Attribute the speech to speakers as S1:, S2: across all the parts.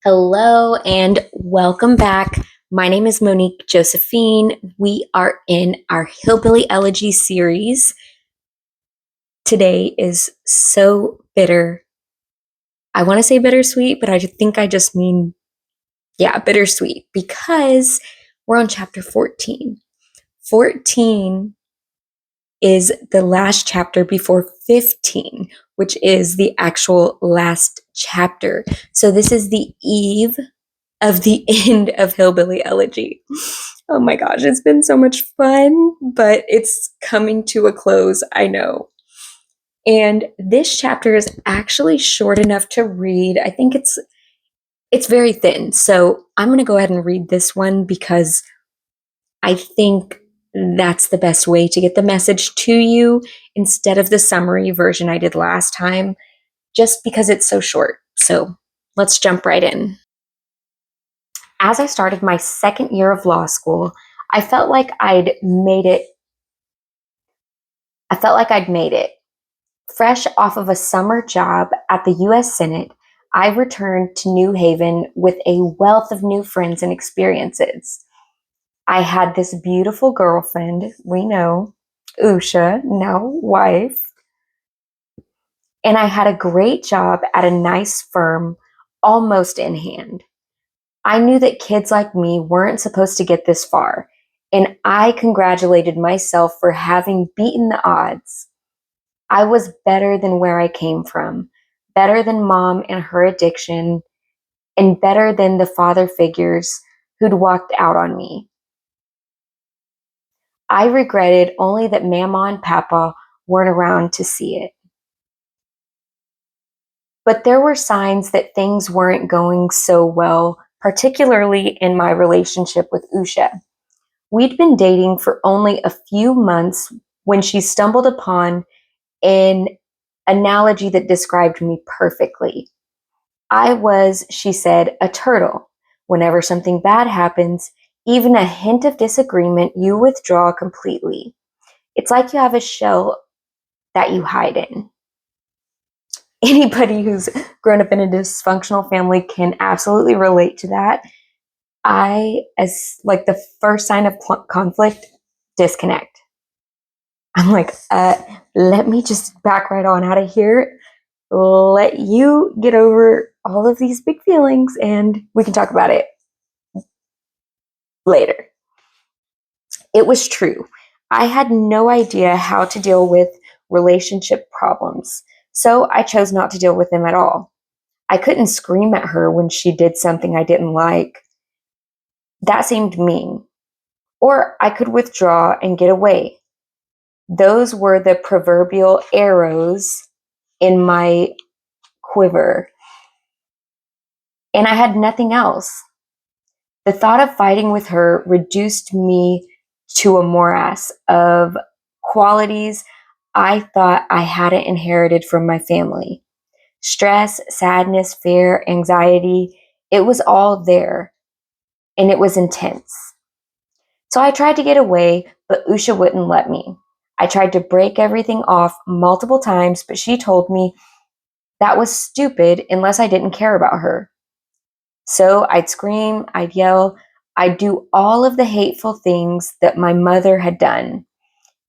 S1: Hello and welcome back. My name is Monique Josephine. We are in our Hillbilly Elegy series. Today is so bitter. I want to say bittersweet, but I think I just mean, bittersweet because we're on chapter 14. 14 is the last chapter before 15, which is the actual last chapter. So this is the eve of the end of Hillbilly Elegy. Oh my gosh, it's been so much fun, but it's coming to a close, I know. And this chapter is actually short enough to read. I think it's very thin. So, I'm going to go ahead and read this one because I think that's the best way to get the message to you instead of the summary version I did last time, just because it's so short. So, let's jump right in. As I started my second year of law school, I felt like I'd made it. I felt like I'd made it. Fresh off of a summer job at the US Senate, I returned to New Haven with a wealth of new friends and experiences. I had this beautiful girlfriend, we know, Usha, now wife, and I had a great job at a nice firm almost in hand. I knew that kids like me weren't supposed to get this far, and I congratulated myself for having beaten the odds. I was better than where I came from, better than mom and her addiction, and better than the father figures who'd walked out on me. I regretted only that Mama and Papa weren't around to see it. But there were signs that things weren't going so well, particularly in my relationship with Usha. We'd been dating for only a few months when she stumbled upon an analogy that described me perfectly. I was, she said, a turtle. Whenever something bad happens, even a hint of disagreement, you withdraw completely. It's like you have a shell that you hide in. Anybody who's grown up in a dysfunctional family can absolutely relate to that. As like the first sign of conflict, disconnect. I'm like, let me just back right on out of here. Let you get over all of these big feelings and we can talk about it later. It was true. I had no idea how to deal with relationship problems, so I chose not to deal with them at all. I couldn't scream at her when she did something I didn't like. That seemed mean. Or I could withdraw and get away. Those were the proverbial arrows in my quiver. And I had nothing else. The thought of fighting with her reduced me to a morass of qualities I thought I hadn't inherited from my family. Stress, sadness, fear, anxiety, it was all there, and it was intense. So I tried to get away, but Usha wouldn't let me. I tried to break everything off multiple times, but she told me that was stupid unless I didn't care about her. So I'd scream, I'd yell, I'd do all of the hateful things that my mother had done.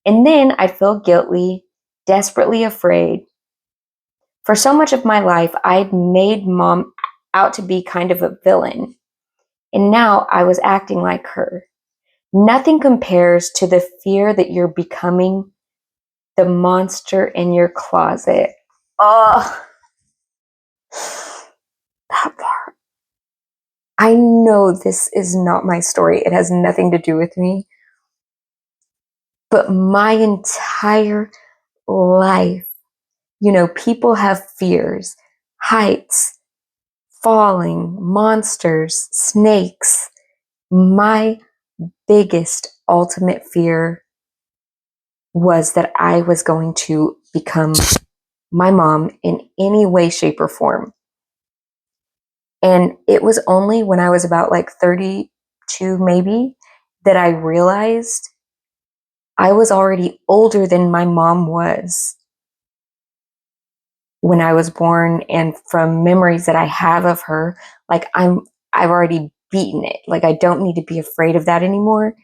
S1: And then I'd feel guilty, desperately afraid. For so much of my life, I'd made mom out to be kind of a villain. And now I was acting like her. Nothing compares to the fear that you're becoming the monster in your closet. Oh, that part. I know this is not my story. It has nothing to do with me. But my entire life, people have fears, heights, falling, monsters, snakes. My biggest ultimate fear was that I was going to become my mom in any way, shape, or form. And it was only when I was about like 32, maybe, that I realized I was already older than my mom was. when I was born and from memories that I have of her, like I've already beaten it. Like I don't need to be afraid of that anymore.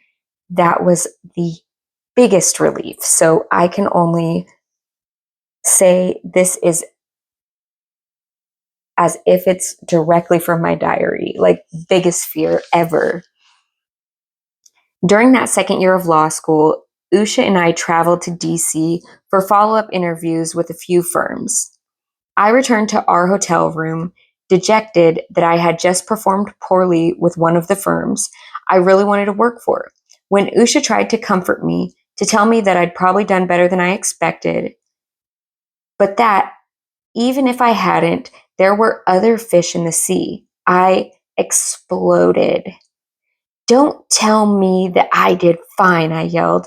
S1: That was the biggest relief. So I can only say this is as if it's directly from my diary, like biggest fear ever. During that second year of law school, Usha and I traveled to DC for follow up interviews with a few firms. I returned to our hotel room, dejected that I had just performed poorly with one of the firms I really wanted to work for. When Usha tried to comfort me, to tell me that I'd probably done better than I expected, but that even if I hadn't, there were other fish in the sea, I exploded. Don't tell me that I did fine, I yelled.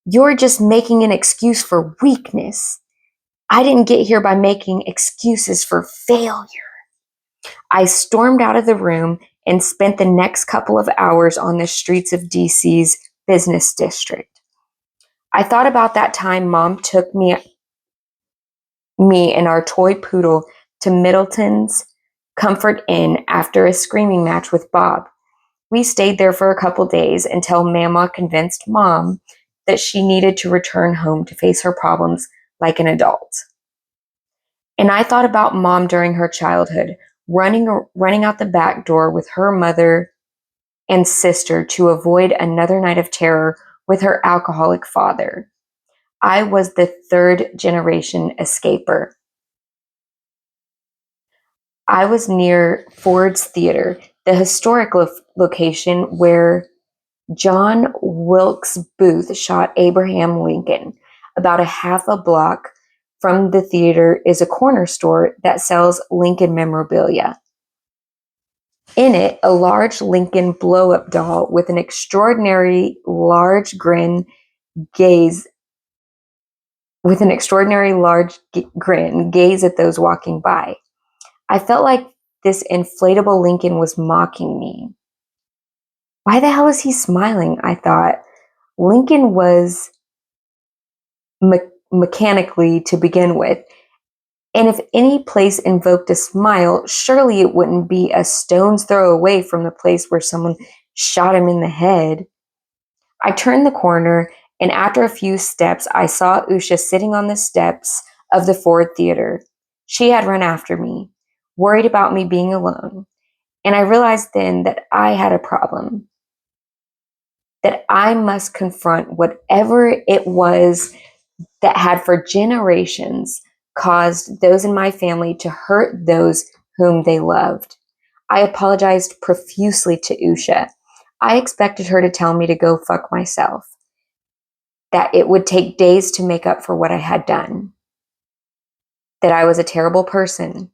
S1: You're just making an excuse for weakness. I didn't get here by making excuses for failure. I stormed out of the room and spent the next couple of hours on the streets of DC's business district. I thought about that time Mom took me and our toy poodle to Middleton's Comfort Inn after a screaming match with Bob. We stayed there for a couple days until Mama convinced Mom that she needed to return home to face her problems like an adult. And I thought about Mom during her childhood, running out the back door with her mother and sister to avoid another night of terror with her alcoholic father. I was the third generation escaper. I was near Ford's Theater, the historic location where John Wilkes Booth shot Abraham Lincoln. About a half a block from the theater is a corner store that sells Lincoln memorabilia. In it, a large Lincoln blow-up doll with an extraordinary large grin gaze with an extraordinary large grin gaze at those walking by. I felt like this inflatable Lincoln was mocking me. Why the hell is he smiling? I thought. Lincoln was mechanically to begin with, and if any place invoked a smile, surely it wouldn't be a stone's throw away from the place where someone shot him in the head. I turned the corner, and after a few steps, I saw Usha sitting on the steps of the Ford Theater. She had run after me, worried about me being alone, and I realized then that I had a problem, that I must confront whatever it was that had for generations caused those in my family to hurt those whom they loved. I apologized profusely to Usha. I expected her to tell me to go fuck myself, that it would take days to make up for what I had done, that I was a terrible person.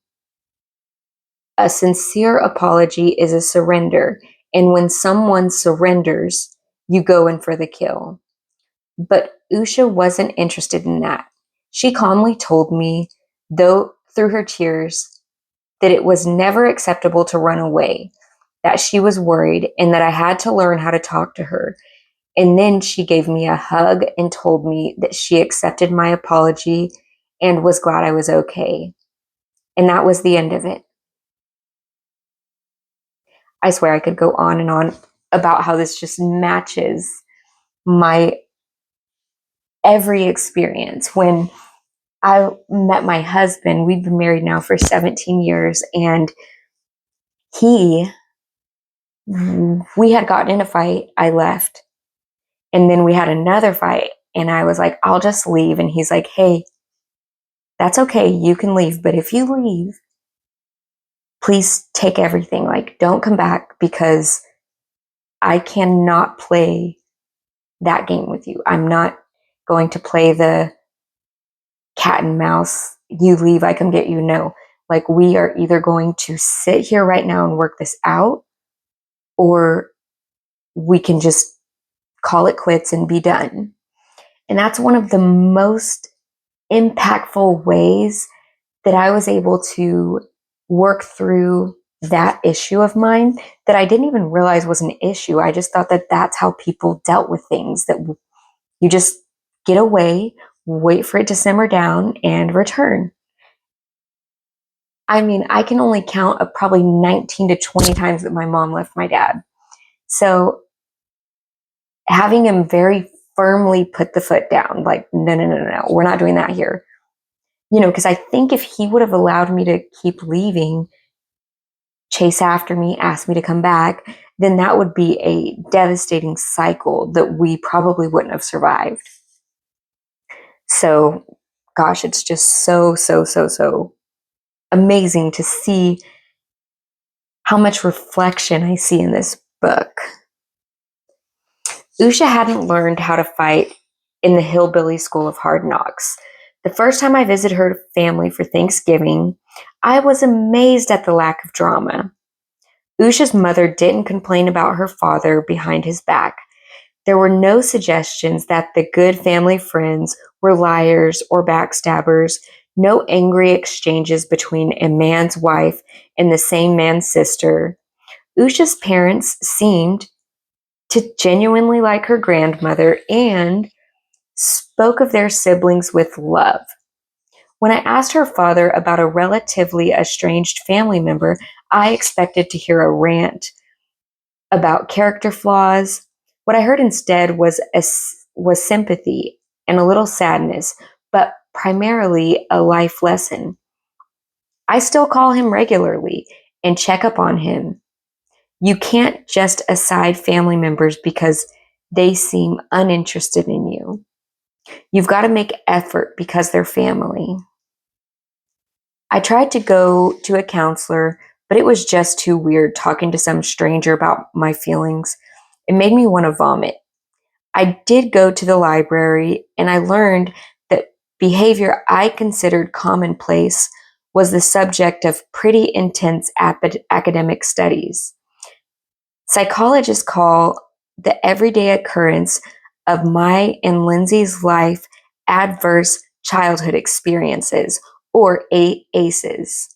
S1: A sincere apology is a surrender, and when someone surrenders, you go in for the kill. But Usha wasn't interested in that. She calmly told me, though through her tears, that it was never acceptable to run away, that she was worried, and that I had to learn how to talk to her. And then she gave me a hug and told me that she accepted my apology and was glad I was okay. And that was the end of it. I swear I could go on and on about how this just matches my every experience. When I met my husband, we've been married now for 17 years, and he, we had gotten in a fight. I left. And then we had another fight, and I was like, I'll just leave. And he's like, hey, that's okay. You can leave. But if you leave, please take everything. Like, don't come back, because I cannot play that game with you. I'm not going to play the cat and mouse. You leave, I come get you. No. Like, we are either going to sit here right now and work this out, or we can just call it quits and be done. And that's one of the most impactful ways that I was able to work through that issue of mine that I didn't even realize was an issue. I just thought that that's how people dealt with things, that you just get away, wait for it to simmer down, and return. I mean, I can only count probably 19 to 20 times that my mom left my dad. So having him very firmly put the foot down, like, no, no, no, no, no, we're not doing that here. Because I think if he would have allowed me to keep leaving, chase after me, ask me to come back, then that would be a devastating cycle that we probably wouldn't have survived. So, gosh, it's just so, so, so, so amazing to see how much reflection I see in this book. Usha hadn't learned how to fight in the Hillbilly School of Hard Knocks. The first time I visited her family for Thanksgiving, I was amazed at the lack of drama. Usha's mother didn't complain about her father behind his back. There were no suggestions that the good family friends were liars or backstabbers, no angry exchanges between a man's wife and the same man's sister. Usha's parents seemed to genuinely like her grandmother and spoke of their siblings with love. When I asked her father about a relatively estranged family member, I expected to hear a rant about character flaws. What I heard instead was sympathy and a little sadness, but primarily a life lesson. I still call him regularly and check up on him. You can't just aside family members because they seem uninterested in you. You've got to make effort because they're family. I tried to go to a counselor, but it was just too weird talking to some stranger about my feelings. It made me want to vomit. I did go to the library and I learned that behavior I considered commonplace was the subject of pretty intense academic studies. Psychologists call the everyday occurrence of my and Lindsay's life adverse childhood experiences, or ACEs.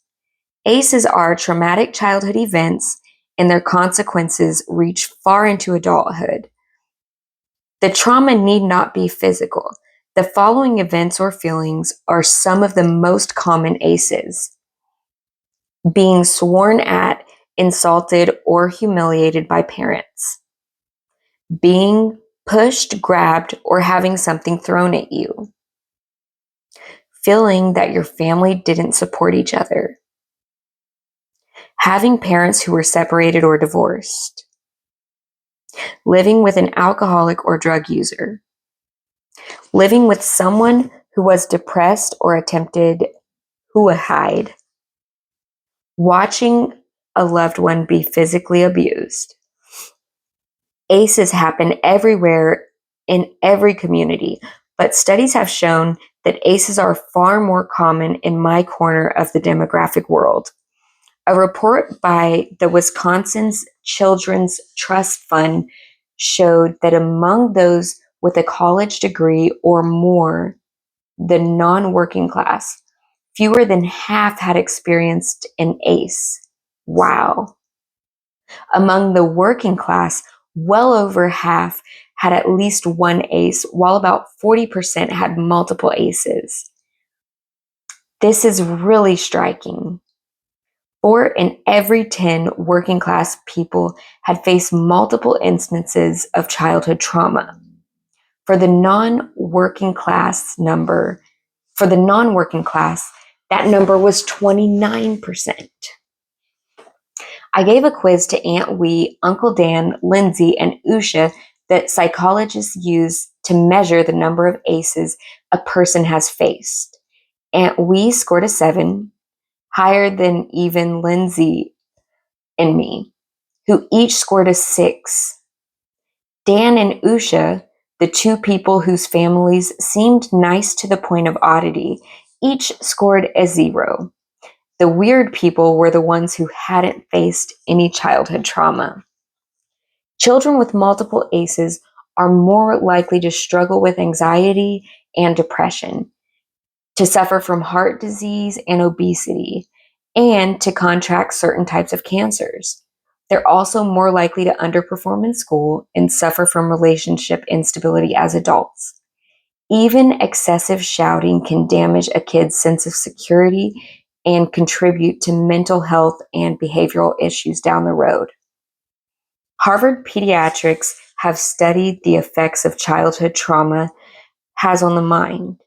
S1: ACEs are traumatic childhood events, and their consequences reach far into adulthood. The trauma need not be physical. The following events or feelings are some of the most common ACEs: being sworn at, insulted, or humiliated by parents, being pushed, grabbed, or having something thrown at you, feeling that your family didn't support each other, having parents who were separated or divorced, living with an alcoholic or drug user, living with someone who was depressed or attempted suicide, watching a loved one be physically abused. ACEs happen everywhere in every community, but studies have shown that ACEs are far more common in my corner of the demographic world. A report by the Wisconsin's Children's Trust Fund showed that among those with a college degree or more, the non-working class, fewer than half had experienced an ACE. Wow. Among the working class, well over half had at least one ACE, while about 40% had multiple ACEs. This is really striking. 4 in every 10 working class people had faced multiple instances of childhood trauma. For the non-working class, that number was 29%. I gave a quiz to Aunt Wee, Uncle Dan, Lindsay, and Usha that psychologists use to measure the number of ACEs a person has faced. Aunt Wee scored a 7, higher than even Lindsay and me, who each scored a 6. Dan and Usha, the two people whose families seemed nice to the point of oddity, each scored a 0. The weird people were the ones who hadn't faced any childhood trauma. Children with multiple ACEs are more likely to struggle with anxiety and depression, to suffer from heart disease and obesity, and to contract certain types of cancers. They're also more likely to underperform in school and suffer from relationship instability as adults. Even excessive shouting can damage a kid's sense of security and contribute to mental health and behavioral issues down the road. Harvard pediatrics have studied the effects of childhood trauma has on the mind.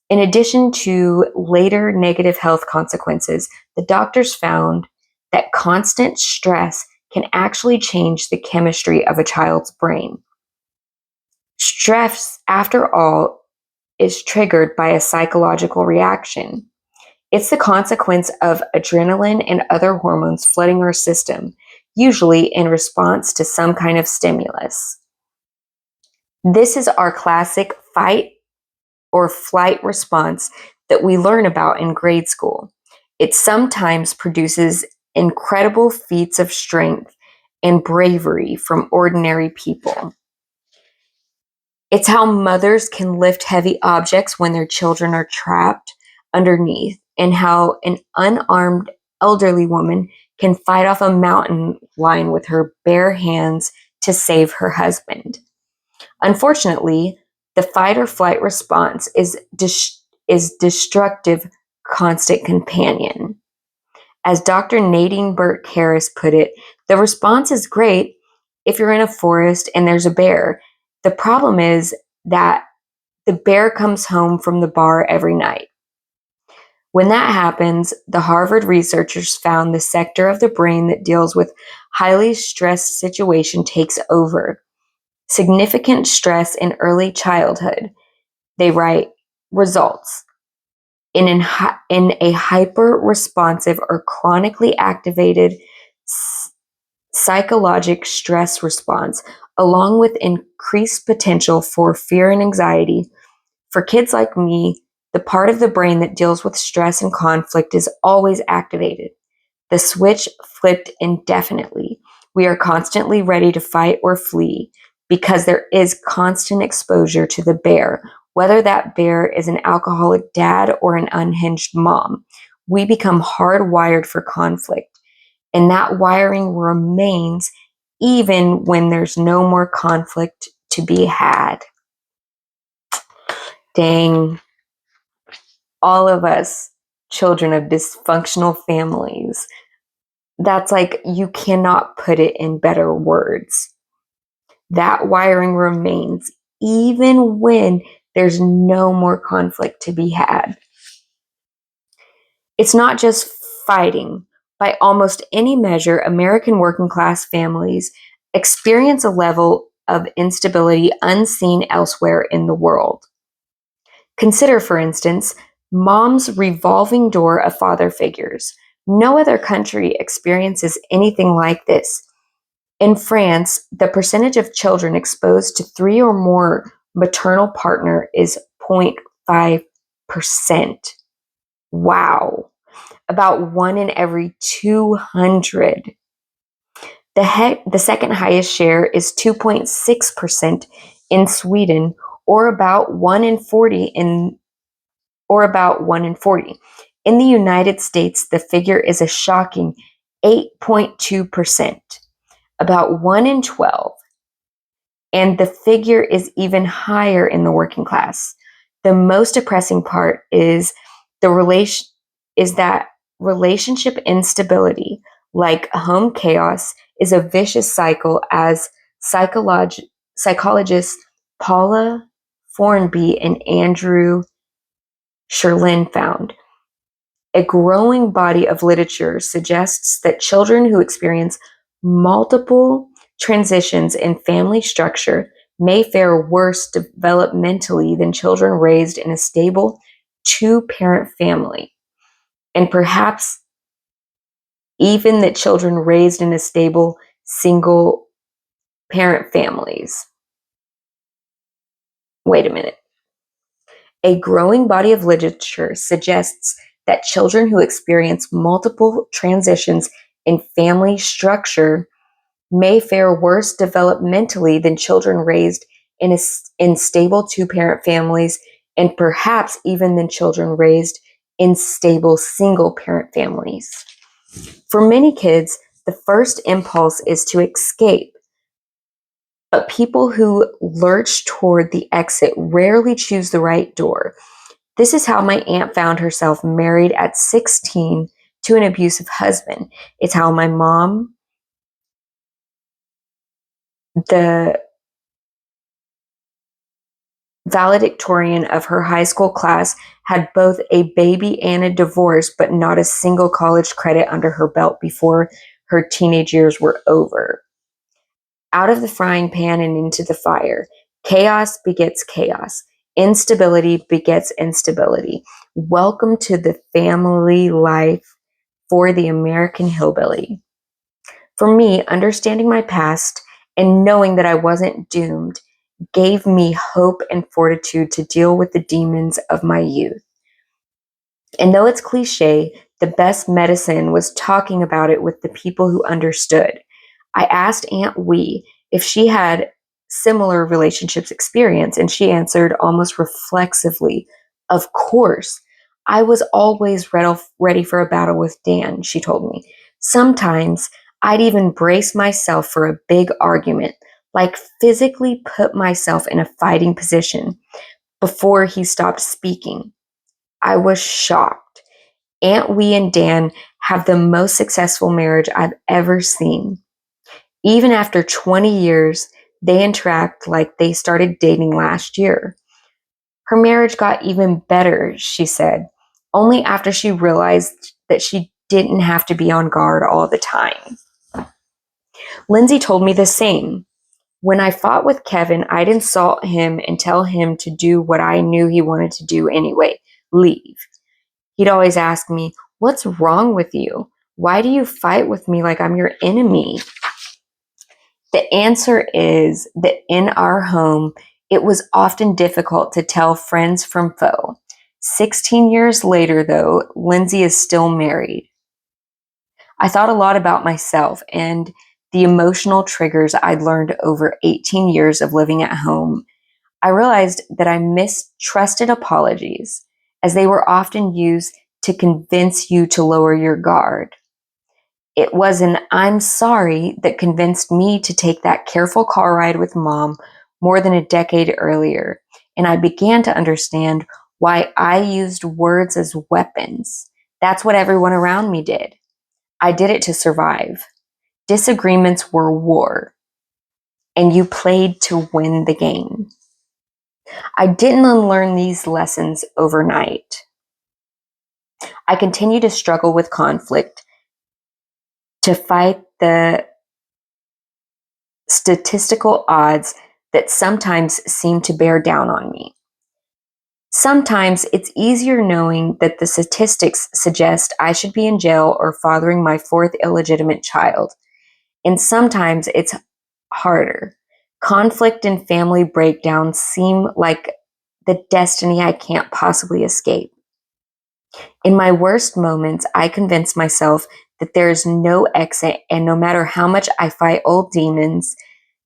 S1: In addition to later negative health consequences, the doctors found that constant stress can actually change the chemistry of a child's brain. Stress, after all, is triggered by a psychological reaction. It's the consequence of adrenaline and other hormones flooding our system, usually in response to some kind of stimulus. This is our classic fight or flight response that we learn about in grade school. It sometimes produces incredible feats of strength and bravery from ordinary people. It's how mothers can lift heavy objects when their children are trapped underneath, and how an unarmed elderly woman can fight off a mountain lion with her bare hands to save her husband. Unfortunately, the fight or flight response is destructive constant companion. As Dr. Nadine Burke Harris put it, the response is great if you're in a forest and there's a bear. The problem is that the bear comes home from the bar every night. When that happens, the Harvard researchers found the sector of the brain that deals with highly stressed situation takes over. Significant stress in early childhood, they write, results in a hyper-responsive or chronically activated psychologic stress response, along with increased potential for fear and anxiety. For kids like me, the part of the brain that deals with stress and conflict is always activated. The switch flipped indefinitely. We are constantly ready to fight or flee because there is constant exposure to the bear, whether that bear is an alcoholic dad or an unhinged mom. We become hardwired for conflict, and that wiring remains even when there's no more conflict to be had. Dang, all of us, children of dysfunctional families, that's like, you cannot put it in better words. That wiring remains even when there's no more conflict to be had. It's not just fighting. By almost any measure, American working class families experience a level of instability unseen elsewhere in the world. Consider, for instance, mom's revolving door of father figures. No other country experiences anything like this. In France, the percentage of children exposed to 3 or more maternal partner is 0.5%. Wow. About 1 in every 200. The second highest share is 2.6% in Sweden, or about 1 in 40 in the United States, the figure is a shocking 8.2%, about 1 in 12. And the figure is even higher in the working class. The most depressing part is that relationship instability, like home chaos, is a vicious cycle, as psychologists Paula Formby and Andrew Sherlin found. A growing body of literature suggests that children who experience multiple transitions in family structure may fare worse developmentally than children raised in a stable two-parent family, and perhaps even that children raised in a stable single-parent families. Wait a minute. A growing body of literature suggests that children who experience multiple transitions in family structure may fare worse developmentally than children raised in stable two-parent families, and perhaps even than children raised in stable single-parent families. For many kids, the first impulse is to escape, but people who lurch toward the exit rarely choose the right door. This is how my aunt found herself married at 16 to an abusive husband. It's how my mom, the valedictorian of her high school class, had both a baby and a divorce, but not a single college credit under her belt before her teenage years were over. Out of the frying pan and into the fire. Chaos begets chaos. Instability begets instability. Welcome to the family life for the American hillbilly. For me, understanding my past and knowing that I wasn't doomed gave me hope and fortitude to deal with the demons of my youth. And though it's cliche, the best medicine was talking about it with the people who understood. I asked Aunt Wee if she had similar relationships experience, and she answered almost reflexively, "Of course. I was always ready for a battle with Dan," she told me. "Sometimes I'd even brace myself for a big argument, like physically put myself in a fighting position before he stopped speaking." I was shocked. Aunt Wee and Dan have the most successful marriage I've ever seen. Even after 20 years, they interact like they started dating last year. Her marriage got even better, she said, only after she realized that she didn't have to be on guard all the time. Lindsay told me the same. When I fought with Kevin, I'd insult him and tell him to do what I knew he wanted to do anyway, leave. He'd always ask me, "What's wrong with you? Why do you fight with me like I'm your enemy?" The answer is that in our home, it was often difficult to tell friends from foe. 16 years later, though, Lindsay is still married. I thought a lot about myself and the emotional triggers I'd learned over 18 years of living at home. I realized that I mistrusted apologies, as they were often used to convince you to lower your guard. It was an "I'm sorry" that convinced me to take that careful car ride with Mom more than a decade earlier, and I began to understand why I used words as weapons. That's what everyone around me did. I did it to survive. Disagreements were war, and you played to win the game. I didn't unlearn these lessons overnight. I continue to struggle with conflict, to fight the statistical odds that sometimes seem to bear down on me. Sometimes it's easier knowing that the statistics suggest I should be in jail or fathering my fourth illegitimate child. And sometimes it's harder. Conflict and family breakdowns seem like the destiny I can't possibly escape. In my worst moments, I convince myself that there is no exit, and no matter how much I fight old demons,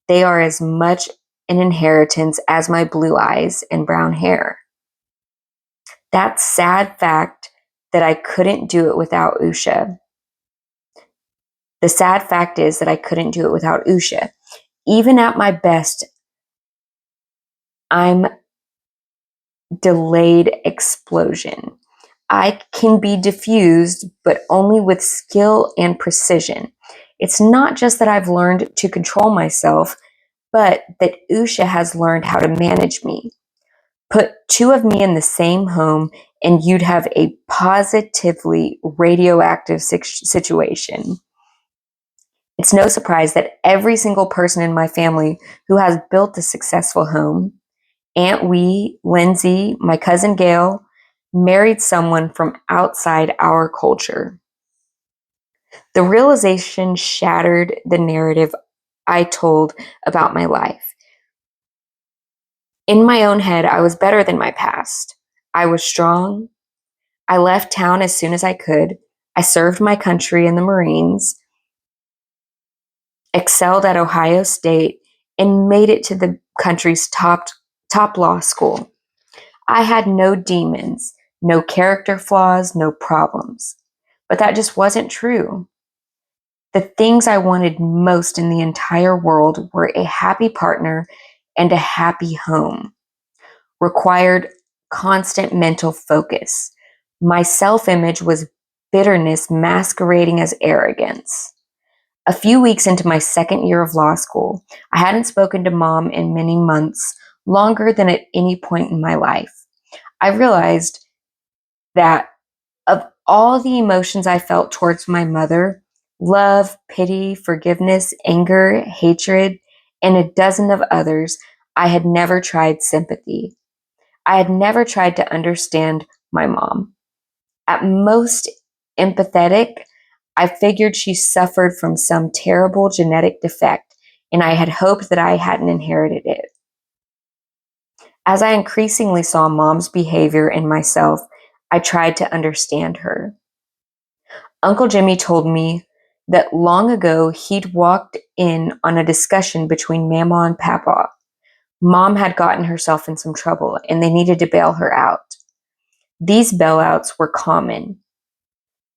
S1: they are as much an inheritance as my blue eyes and brown hair. That sad fact that I couldn't do it without Usha. The sad fact is that I couldn't do it without Usha. Even at my best, I'm delayed explosion. I can be diffused, but only with skill and precision. It's not just that I've learned to control myself, but that Usha has learned how to manage me. Put two of me in the same home, and you'd have a positively radioactive situation. It's no surprise that every single person in my family who has built a successful home, Aunt Wee, Lindsay, my cousin Gail, married someone from outside our culture. The realization shattered the narrative I told about my life. In my own head, I was better than my past. I was strong. I left town as soon as I could. I served my country in the Marines, excelled at Ohio State, and made it to the country's top law school. I had no demons, no character flaws, no problems. But that just wasn't true. The things I wanted most in the entire world were a happy partner and a happy home. Required constant mental focus. My self image was bitterness masquerading as arrogance. A few weeks into my second year of law school, I hadn't spoken to mom in many months, longer than at any point in my life. I realized that of all the emotions I felt towards my mother, love, pity, forgiveness, anger, hatred, and a dozen of others, I had never tried sympathy. I had never tried to understand my mom. At most empathetic, I figured she suffered from some terrible genetic defect, and I had hoped that I hadn't inherited it. As I increasingly saw mom's behavior in myself, I tried to understand her. Uncle Jimmy told me that long ago he'd walked in on a discussion between Mama and Papa. Mom had gotten herself in some trouble and they needed to bail her out. These bailouts were common,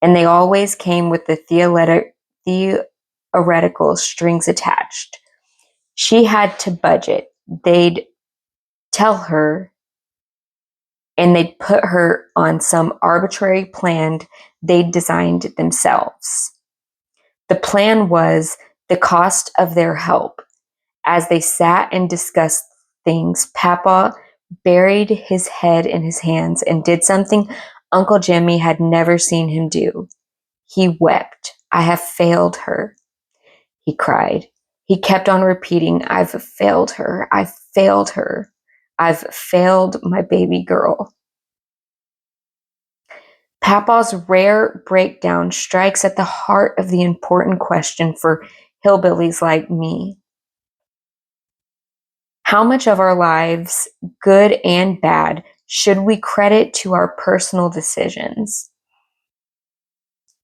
S1: and they always came with the theoretical strings attached. She had to budget. They'd tell her, and they'd put her on some arbitrary plan they'd designed themselves. The plan was the cost of their help. As they sat and discussed things, Papa buried his head in his hands and did something Uncle Jimmy had never seen him do. He wept. I have failed her, he cried. He kept on repeating, I've failed her. I've failed her. I've failed my baby girl. Papa's rare breakdown strikes at the heart of the important question for hillbillies like me. How much of our lives, good and bad, should we credit to our personal decisions?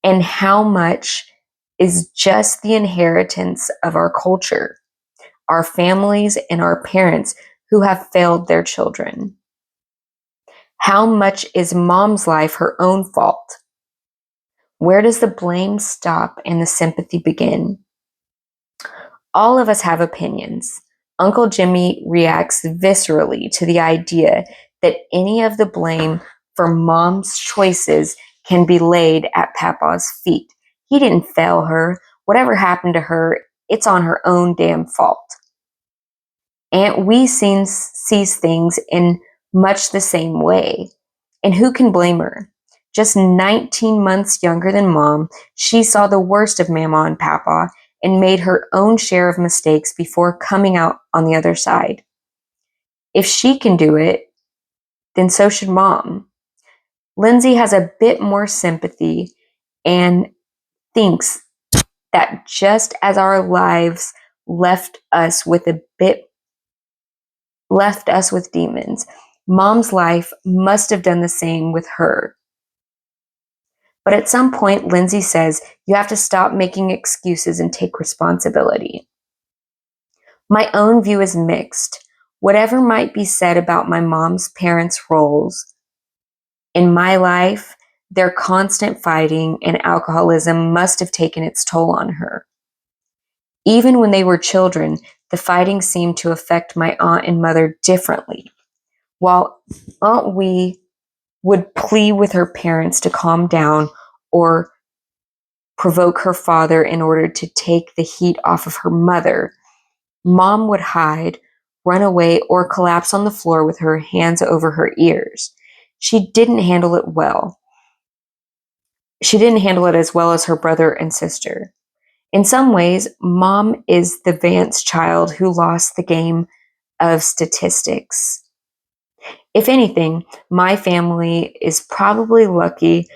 S1: And how much is just the inheritance of our culture, our families, and our parents who have failed their children? How much is mom's life her own fault? Where does the blame stop and the sympathy begin? All of us have opinions. Uncle Jimmy reacts viscerally to the idea that any of the blame for mom's choices can be laid at Papa's feet. He didn't fail her. Whatever happened to her, it's on her own damn fault. Aunt Wee sees things in much the same way. And who can blame her? Just 19 months younger than Mom, she saw the worst of Mama and Papa and made her own share of mistakes before coming out on the other side. If she can do it, then so should Mom. Lindsay has a bit more sympathy and thinks that just as our lives left us with demons, Mom's life must have done the same with her. But at some point, Lindsay says, you have to stop making excuses and take responsibility. My own view is mixed. Whatever might be said about my mom's parents' roles in my life, their constant fighting and alcoholism must have taken its toll on her. Even when they were children, the fighting seemed to affect my aunt and mother differently. While Aunt Wee would plead with her parents to calm down or provoke her father in order to take the heat off of her mother, Mom would hide, run away, or collapse on the floor with her hands over her ears. She didn't handle it well. She didn't handle it as well as her brother and sister. In some ways, Mom is the Vance child who lost the game of statistics. If anything, my family is probably lucky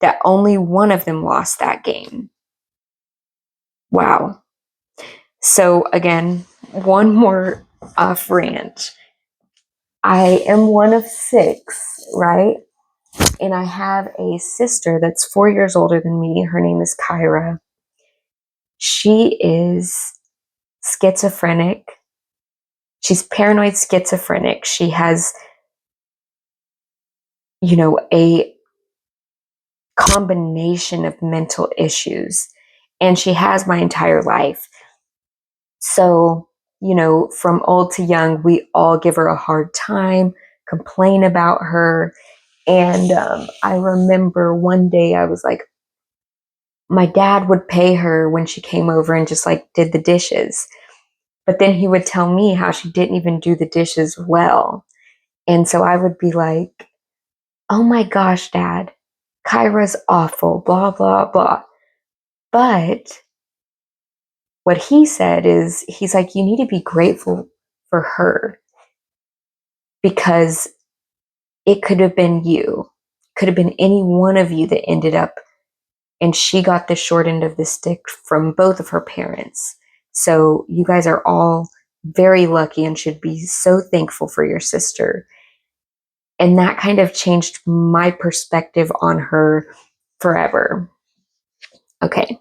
S1: that only one of them lost that game. Wow. So again, one more off rant. I am one of 6, right? And I have a sister that's 4 years older than me. Her name is Kyra. She is schizophrenic. She's paranoid schizophrenic. She has, a combination of mental issues. And she has my entire life. So, from old to young, we all give her a hard time complain about her. And I remember one day I was like, my dad would pay her when she came over and just like did the dishes. But then he would tell me how she didn't even do the dishes well. And so I would be like, oh my gosh, Dad, Kyra's awful, blah, blah, blah. But what he said is, he's like, you need to be grateful for her because it could have been you, could have been any one of you that ended up, and she got the short end of the stick from both of her parents. So you guys are all very lucky and should be so thankful for your sister. And that kind of changed my perspective on her forever. Okay.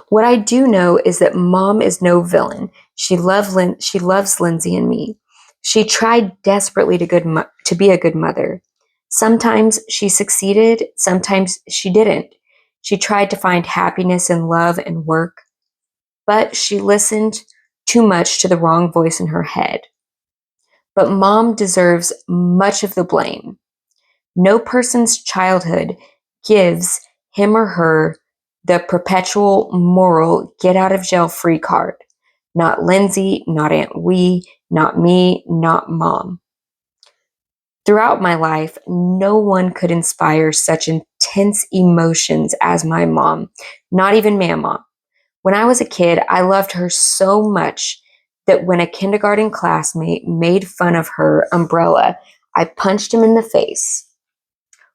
S1: What I do know is that Mom is no villain. She loves Lindsay and me. She tried desperately to be a good mother. Sometimes she succeeded, sometimes she didn't. She tried to find happiness in love and work, but she listened too much to the wrong voice in her head. But Mom deserves much of the blame. No person's childhood gives him or her the perpetual moral get out of jail free card. Not Lindsay, not Aunt Wee, not me, not Mom. Throughout my life, no one could inspire such intense emotions as my mom, not even Mama. When I was a kid, I loved her so much that when a kindergarten classmate made fun of her umbrella, I punched him in the face.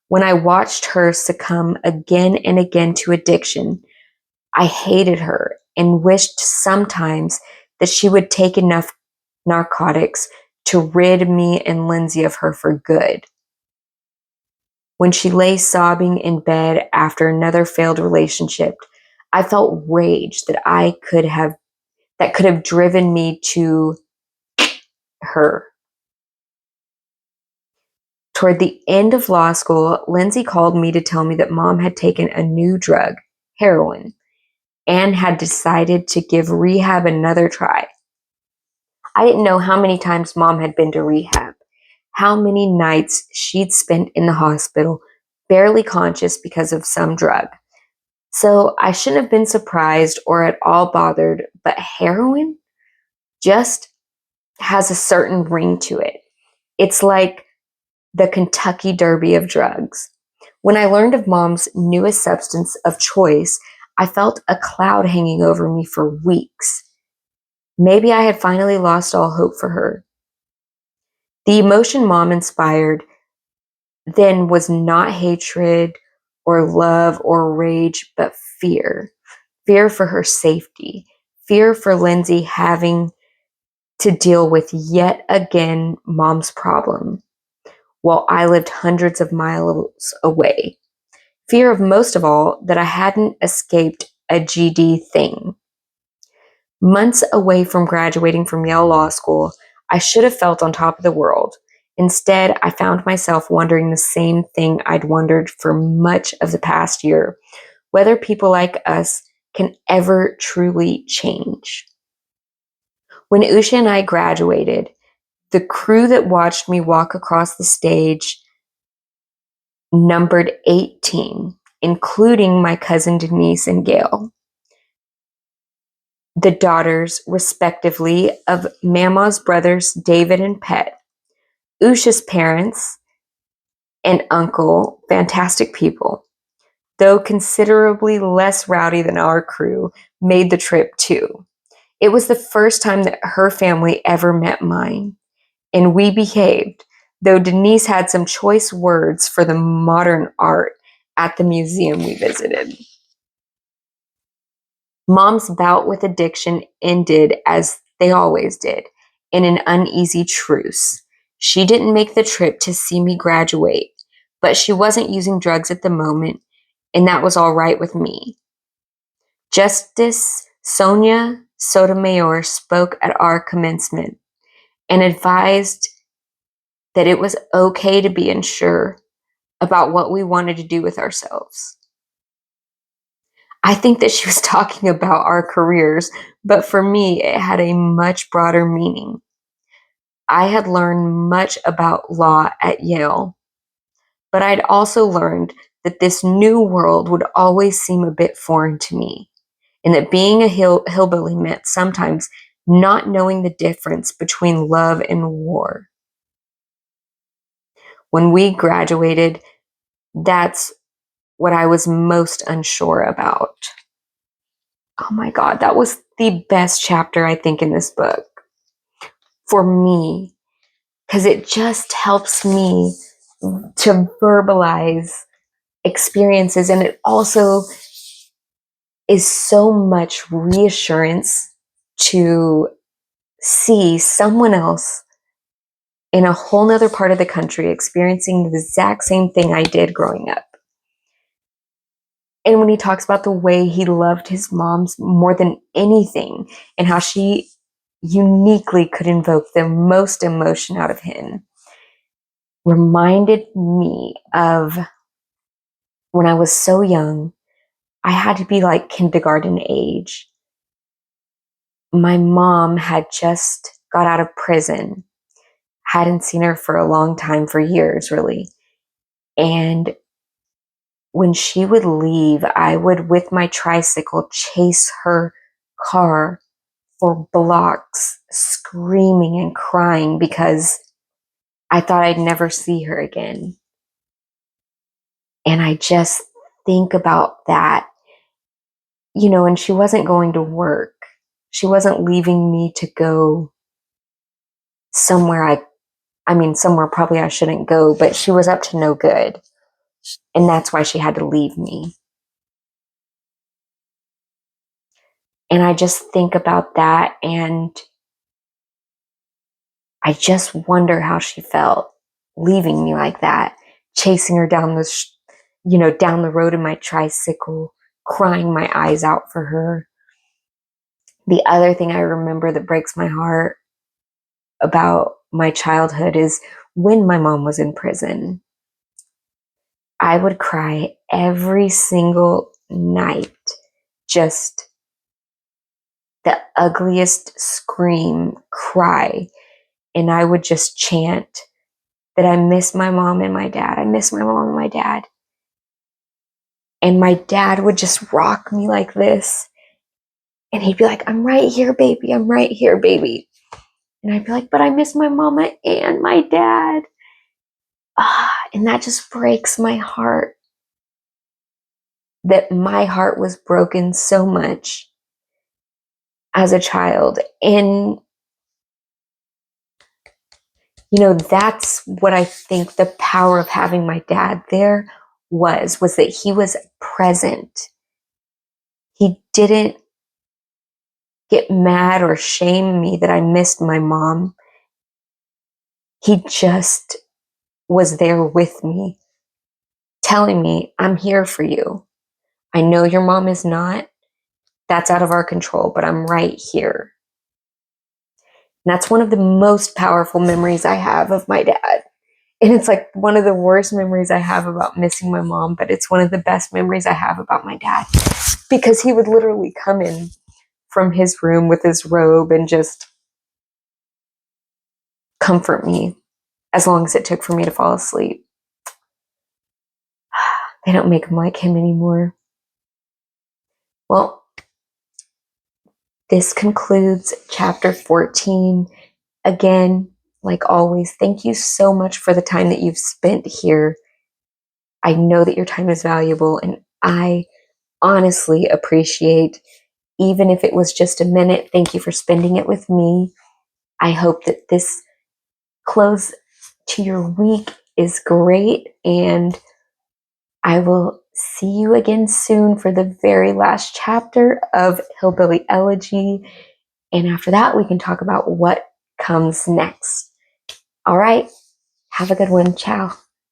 S1: When I watched her succumb again and again to addiction, I hated her and wished sometimes that she would take enough narcotics to rid me and Lindsay of her for good. When she lay sobbing in bed after another failed relationship, I felt rage that could have driven me to her. Toward the end of law school, Lindsay called me to tell me that Mom had taken a new drug, heroin, and had decided to give rehab another try. I didn't know how many times Mom had been to rehab, how many nights she'd spent in the hospital, barely conscious because of some drug. So I shouldn't have been surprised or at all bothered, but heroin just has a certain ring to it. It's like the Kentucky Derby of drugs. When I learned of Mom's newest substance of choice, I felt a cloud hanging over me for weeks. Maybe I had finally lost all hope for her. The emotion Mom inspired then was not hatred or love or rage, but fear. Fear for her safety. Fear for Lindsay having to deal with yet again Mom's problem while I lived hundreds of miles away. Fear of most of all that I hadn't escaped a GD thing. Months away from graduating from Yale Law School, I should have felt on top of the world. Instead, I found myself wondering the same thing I'd wondered for much of the past year, whether people like us can ever truly change. When Usha and I graduated, the crew that watched me walk across the stage numbered 18, including my cousin Denise and Gail, the daughters, respectively, of Mama's brothers David and Pet, Usha's parents and uncle, fantastic people, though considerably less rowdy than our crew, made the trip too. It was the first time that her family ever met mine, and we behaved, though Denise had some choice words for the modern art at the museum we visited. Mom's bout with addiction ended as they always did, in an uneasy truce. She didn't make the trip to see me graduate, but she wasn't using drugs at the moment, and that was all right with me. Justice Sonia Sotomayor spoke at our commencement and advised that it was okay to be unsure about what we wanted to do with ourselves. I think that she was talking about our careers, but for me, it had a much broader meaning. I had learned much about law at Yale, but I'd also learned that this new world would always seem a bit foreign to me, and that being a hillbilly meant sometimes not knowing the difference between love and war. When we graduated, that's what I was most unsure about. Oh my God, that was the best chapter, I think, in this book for me, because it just helps me to verbalize experiences. And it also is so much reassurance to see someone else in a whole nother part of the country experiencing the exact same thing I did growing up. And when he talks about the way he loved his mom more than anything and how she uniquely could invoke the most emotion out of him, reminded me of when I was so young. I had to be like kindergarten age. My mom had just got out of prison, hadn't seen her for a long time, for years really. And when she would leave, I would, with my tricycle, chase her car for blocks, screaming and crying because I thought I'd never see her again. And I just think about that, and she wasn't going to work. She wasn't leaving me to go somewhere somewhere probably I shouldn't go, but she was up to no good. And that's why she had to leave me. And I just think about that, and I just wonder how she felt leaving me like that, chasing her down down the road in my tricycle, crying my eyes out for her. The other thing I remember that breaks my heart about my childhood is when my mom was in prison. I would cry every single night, just the ugliest scream, cry, and I would just chant that I miss my mom and my dad. I miss my mom and my dad. And my dad would just rock me like this. And he'd be like, I'm right here, baby. I'm right here, baby. And I'd be like, but I miss my mama and my dad. And that just breaks my heart, that my heart was broken so much as a child. And, that's what I think the power of having my dad there was that he was present. He didn't get mad or shame me that I missed my mom. He just was there with me, telling me, I'm here for you. I know your mom is not. That's out of our control, but I'm right here. And that's one of the most powerful memories I have of my dad. And it's like one of the worst memories I have about missing my mom, but it's one of the best memories I have about my dad, because he would literally come in from his room with his robe and just comfort me as long as it took for me to fall asleep. They don't make him like him anymore. Well, this concludes chapter 14. Again, like always, thank you so much for the time that you've spent here. I know that your time is valuable, and I honestly appreciate, even if it was just a minute, thank you for spending it with me. I hope that this close to your week is great, and I will see you again soon for the very last chapter of Hillbilly Elegy. And after that, we can talk about what comes next. All right. Have a good one. Ciao.